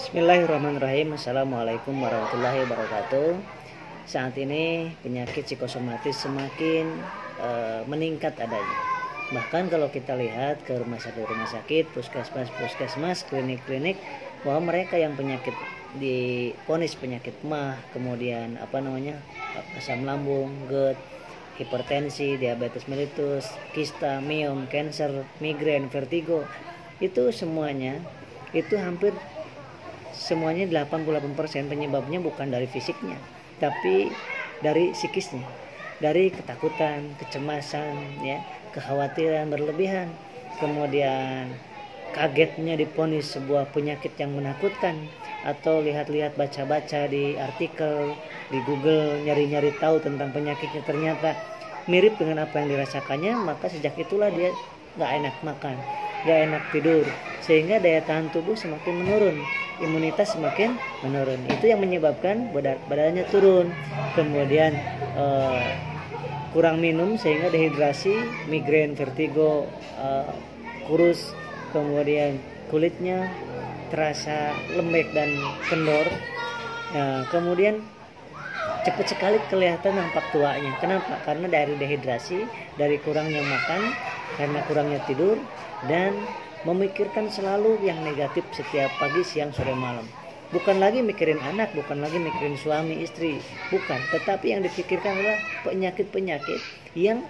Bismillahirrahmanirrahim. Assalamualaikum warahmatullahi wabarakatuh. Saat ini penyakit psikosomatis semakin meningkat adanya. Bahkan kalau kita lihat ke rumah sakit, puskesmas, klinik-klinik, bahwa mereka yang penyakit divonis penyakit MAH, kemudian asam lambung, GERD, hipertensi, diabetes mellitus, kista, miom, kanker, migrain, vertigo, itu semuanya hampir semuanya 88% penyebabnya bukan dari fisiknya, tapi dari psikisnya, dari ketakutan, kecemasan, kekhawatiran berlebihan, kemudian kagetnya divonis sebuah penyakit yang menakutkan, atau lihat-lihat baca-baca di artikel di Google, nyari-nyari tahu tentang penyakitnya, ternyata mirip dengan apa yang dirasakannya, maka sejak itulah dia gak enak makan, gak enak tidur, sehingga daya tahan tubuh semakin menurun, imunitas semakin menurun. Itu yang menyebabkan badannya turun, kemudian kurang minum sehingga dehidrasi, migrain, vertigo, kurus, kemudian kulitnya terasa lembek dan kendor, kemudian cepat sekali kelihatan nampak tuanya. Kenapa? Karena dari dehidrasi, dari kurangnya makan, karena kurangnya tidur, dan memikirkan selalu yang negatif setiap pagi, siang, sore, malam. Bukan lagi mikirin anak, bukan lagi mikirin suami, istri, bukan. Tetapi yang dipikirkan adalah penyakit-penyakit yang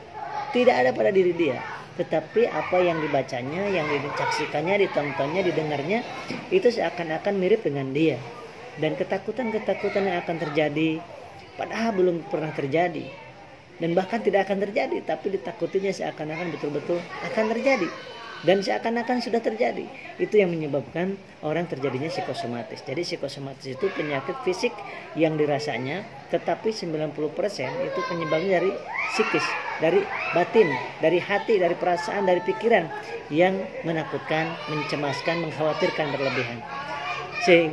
tidak ada pada diri dia. Tetapi apa yang dibacanya, yang disaksikannya, ditontonnya, didengarnya, itu seakan-akan mirip dengan dia. Dan ketakutan-ketakutan yang akan terjadi, padahal belum pernah terjadi. Dan bahkan tidak akan terjadi, tapi ditakutinya seakan-akan betul-betul akan terjadi. Dan seakan-akan sudah terjadi. Itu yang menyebabkan orang terjadinya psikosomatis. Jadi psikosomatis itu penyakit fisik yang dirasanya, tetapi 90% itu penyebabnya dari psikis, dari batin, dari hati, dari perasaan, dari pikiran yang menakutkan, mencemaskan, mengkhawatirkan berlebihan.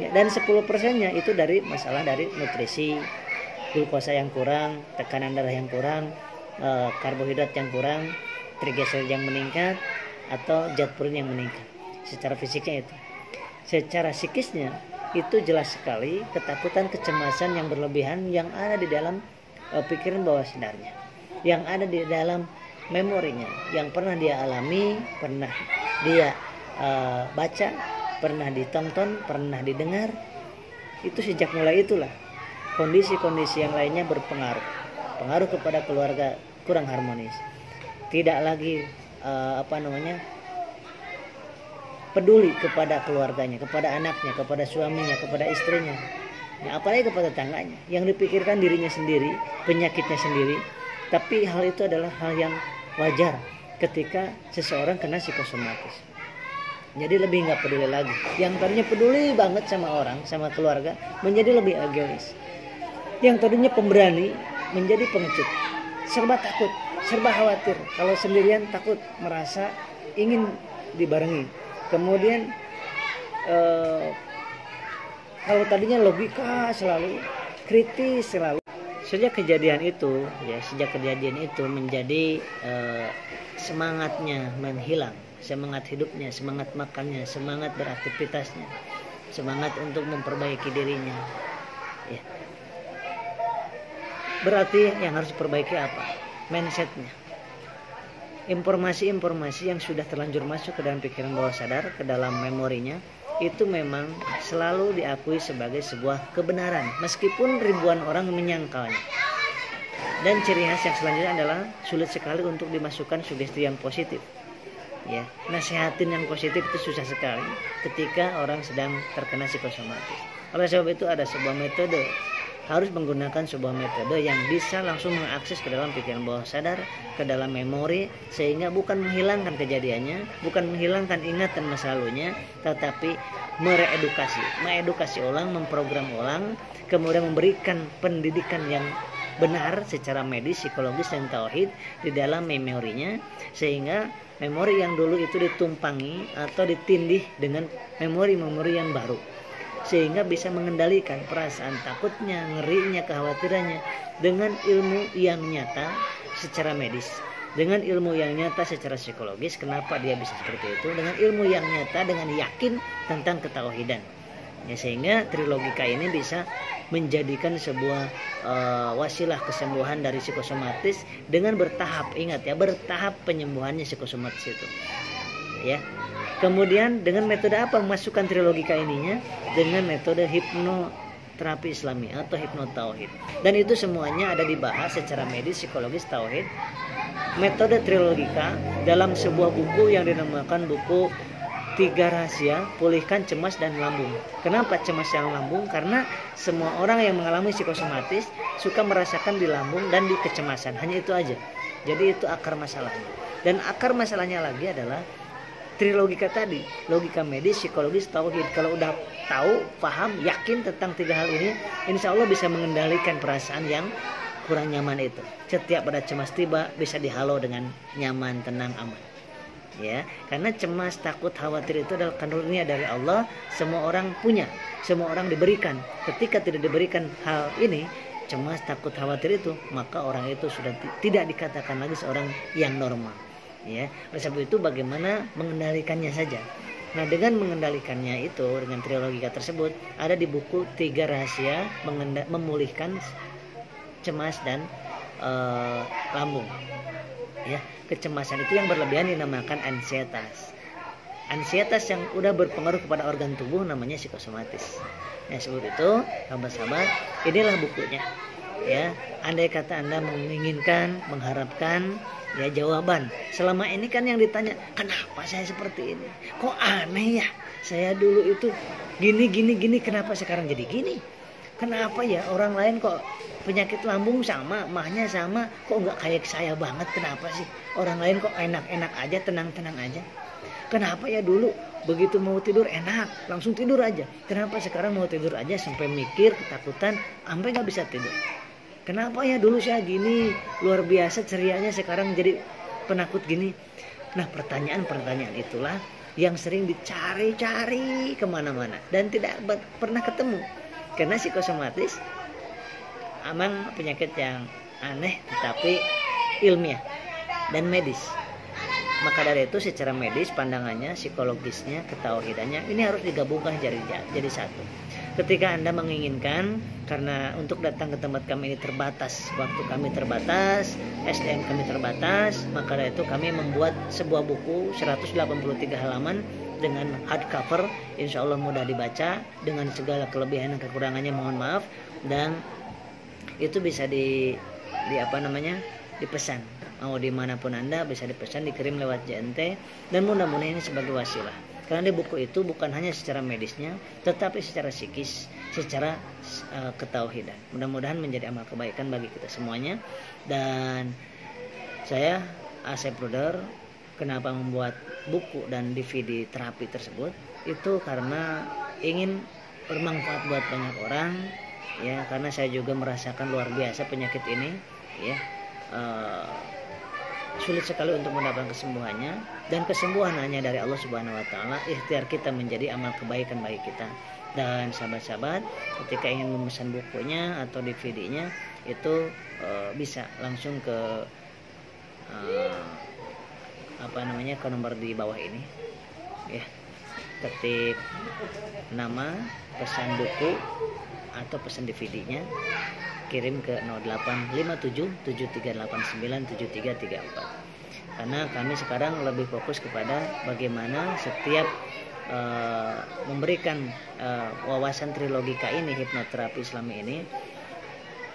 Dan 10%-nya itu dari masalah dari nutrisi, glukosa yang kurang, tekanan darah yang kurang, karbohidrat yang kurang, trigliserid yang meningkat, atau zat purin yang meningkat. Secara fisiknya itu. Secara psikisnya itu jelas sekali ketakutan, kecemasan yang berlebihan yang ada di dalam pikiran bawah sadarnya, yang ada di dalam memorinya, yang pernah dia alami, pernah dia baca, pernah ditonton, pernah didengar. Itu sejak mulai itulah kondisi-kondisi yang lainnya pengaruh kepada keluarga kurang harmonis, tidak lagi peduli kepada keluarganya, kepada anaknya, kepada suaminya, kepada istrinya, apalagi kepada tetangganya. Yang dipikirkan dirinya sendiri, penyakitnya sendiri. Tapi hal itu adalah hal yang wajar ketika seseorang kena psikosomatis. Jadi lebih gak peduli lagi. Yang tadinya peduli banget sama orang, sama keluarga, menjadi lebih egois. Yang tadinya pemberani menjadi pengecut, serba takut, serba khawatir. Kalau sendirian takut, merasa ingin dibarengi. Kemudian kalau tadinya logika selalu, kritis selalu. Sejak kejadian itu menjadi semangatnya menghilang, semangat hidupnya, semangat makannya, semangat beraktivitasnya, semangat untuk memperbaiki dirinya. Berarti yang harus diperbaiki apa? Mindsetnya. Informasi-informasi yang sudah terlanjur masuk ke dalam pikiran bawah sadar, ke dalam memorinya, itu memang selalu diakui sebagai sebuah kebenaran, meskipun ribuan orang menyangkalnya. Dan ciri khas yang selanjutnya adalah sulit sekali untuk dimasukkan sugesti yang positif. Nasihatin yang positif itu susah sekali ketika orang sedang terkena psikosomatis. Oleh sebab itu ada sebuah metode, harus menggunakan sebuah metode yang bisa langsung mengakses ke dalam pikiran bawah sadar, ke dalam memori, sehingga bukan menghilangkan kejadiannya, bukan menghilangkan ingatan masa lalunya, tetapi mengedukasi ulang, memprogram ulang, kemudian memberikan pendidikan yang benar secara medis, psikologis, dan tauhid di dalam memorinya, sehingga memori yang dulu itu ditumpangi atau ditindih dengan memori-memori yang baru, sehingga bisa mengendalikan perasaan takutnya, ngerinya, kekhawatirannya dengan ilmu yang nyata secara medis, dengan ilmu yang nyata secara psikologis. Kenapa dia bisa seperti itu? Dengan ilmu yang nyata, dengan yakin tentang ketauhidan. Ya, sehingga trilogika ini bisa menjadikan sebuah wasilah kesembuhan dari psikosomatis dengan bertahap. Ingat ya, bertahap penyembuhannya psikosomatis itu. Ya. Kemudian dengan metode apa memasukkan trilogika ininya? Dengan metode hipnoterapi Islami atau hipnotauhid. Dan itu semuanya ada dibahas secara medis, psikologis, tauhid. Metode trilogika dalam sebuah buku yang dinamakan buku 3 Rahasia Pulihkan Cemas dan Lambung. Kenapa cemas dan lambung? Karena semua orang yang mengalami psikosomatis suka merasakan di lambung dan di kecemasan. Hanya itu aja. Jadi itu akar masalahnya. Dan akar masalahnya lagi adalah trilogika tadi, logika medis, psikologis, tauhid. Kalau udah tahu, paham, yakin tentang 3 hal ini, insya Allah bisa mengendalikan perasaan yang kurang nyaman itu. Setiap pada cemas tiba bisa dihalau dengan nyaman, tenang, aman. Ya, karena cemas, takut, khawatir itu adalah karunia dari Allah. Semua orang punya, semua orang diberikan. Ketika tidak diberikan hal ini, cemas, takut, khawatir itu, maka orang itu sudah tidak dikatakan lagi seorang yang normal. Ya, oleh sebab itu bagaimana mengendalikannya saja. Nah, dengan mengendalikannya itu dengan trilogika tersebut ada di buku 3 Rahasia Memulihkan Cemas dan Lambung. Ya, kecemasan itu yang berlebihan dinamakan ansietas. Ansietas yang udah berpengaruh kepada organ tubuh namanya psikosomatis. Ya, sebut itu, sahabat-sahabat, inilah bukunya. Ya, andai kata Anda menginginkan, mengharapkan ya jawaban. Selama ini kan yang ditanya, kenapa saya seperti ini? Kok aneh ya? Saya dulu itu gini, kenapa sekarang jadi gini? Kenapa ya orang lain kok penyakit lambung sama, mahnya sama, kok nggak kayak saya banget? Kenapa sih? Orang lain kok enak-enak aja, tenang-tenang aja. Kenapa ya dulu begitu mau tidur enak, langsung tidur aja. Kenapa sekarang mau tidur aja sampai mikir, ketakutan, sampai nggak bisa tidur? Kenapa ya dulu saya gini, luar biasa cerianya, sekarang jadi penakut gini? Nah, pertanyaan-pertanyaan itulah yang sering dicari-cari kemana-mana dan tidak pernah ketemu. Karena psikosomatis emang penyakit yang aneh tetapi ilmiah dan medis. Maka dari itu secara medis pandangannya, psikologisnya, ketauhidannya ini harus digabungkan jadi satu. Ketika Anda menginginkan, karena untuk datang ke tempat kami ini terbatas, waktu kami terbatas, SDM kami terbatas, maka dari itu kami membuat sebuah buku 183 halaman dengan hardcover, insya Allah mudah dibaca dengan segala kelebihan dan kekurangannya, mohon maaf, dan itu bisa dipesan. Mau dimanapun Anda bisa dipesan, dikirim lewat JNT, dan mudah-mudahan ini sebagai wasilah. Karena di buku itu bukan hanya secara medisnya, tetapi secara psikis, secara ketauhidan. Mudah-mudahan menjadi amal kebaikan bagi kita semuanya. Dan saya Asep Ruder, kenapa membuat buku dan DVD terapi tersebut? Itu karena ingin bermanfaat buat banyak orang, ya. Karena saya juga merasakan luar biasa penyakit ini, ya. Sulit sekali untuk mendapatkan kesembuhannya, dan kesembuhan hanya dari Allah Subhanahu wa taala. Ikhtiar kita menjadi amal kebaikan bagi kita. Dan sahabat-sahabat, ketika ingin memesan bukunya atau DVD-nya itu bisa langsung ke ke nomor di bawah ini. Ya. Ketik nama, pesan buku atau pesan DVD-nya, kirim ke 085773897334. Karena kami sekarang lebih fokus kepada bagaimana setiap memberikan wawasan trilogika ini, hipnoterapi Islami ini,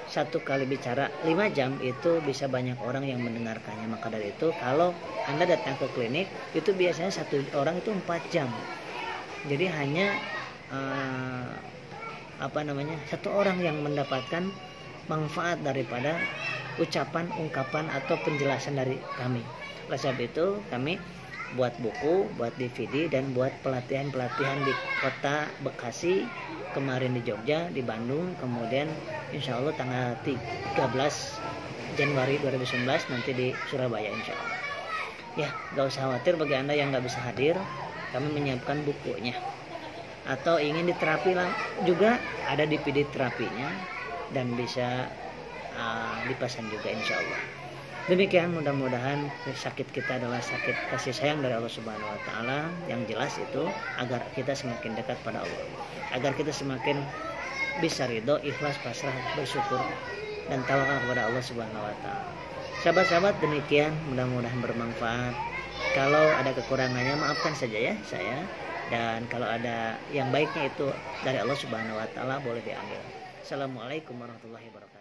satu kali bicara 5 jam itu bisa banyak orang yang mendengarkannya. Maka dari itu kalau Anda datang ke klinik itu biasanya satu orang itu 4 jam. Jadi hanya satu orang yang mendapatkan manfaat daripada ucapan, ungkapan atau penjelasan dari kami. Oleh sebab itu kami buat buku, buat DVD, dan buat pelatihan-pelatihan di kota Bekasi, kemarin di Jogja, di Bandung, kemudian insya Allah tanggal 13 Januari 2019 nanti di Surabaya insya Allah. Ya, gak usah khawatir bagi Anda yang gak bisa hadir, kami menyiapkan bukunya. Atau ingin diterapi juga ada DVD terapinya dan bisa dipesan juga insya Allah. Demikian, mudah-mudahan sakit kita adalah sakit kasih sayang dari Allah Subhanahu wa taala. Yang jelas itu agar kita semakin dekat pada Allah, agar kita semakin bisa ridho, ikhlas, pasrah, bersyukur dan tawakal kepada Allah Subhanahu wa taala. Sahabat-sahabat, demikian, mudah-mudahan bermanfaat. Kalau ada kekurangannya maafkan saja ya saya, dan kalau ada yang baiknya itu dari Allah Subhanahu wa taala boleh diambil. Assalamualaikum warahmatullahi wabarakatuh.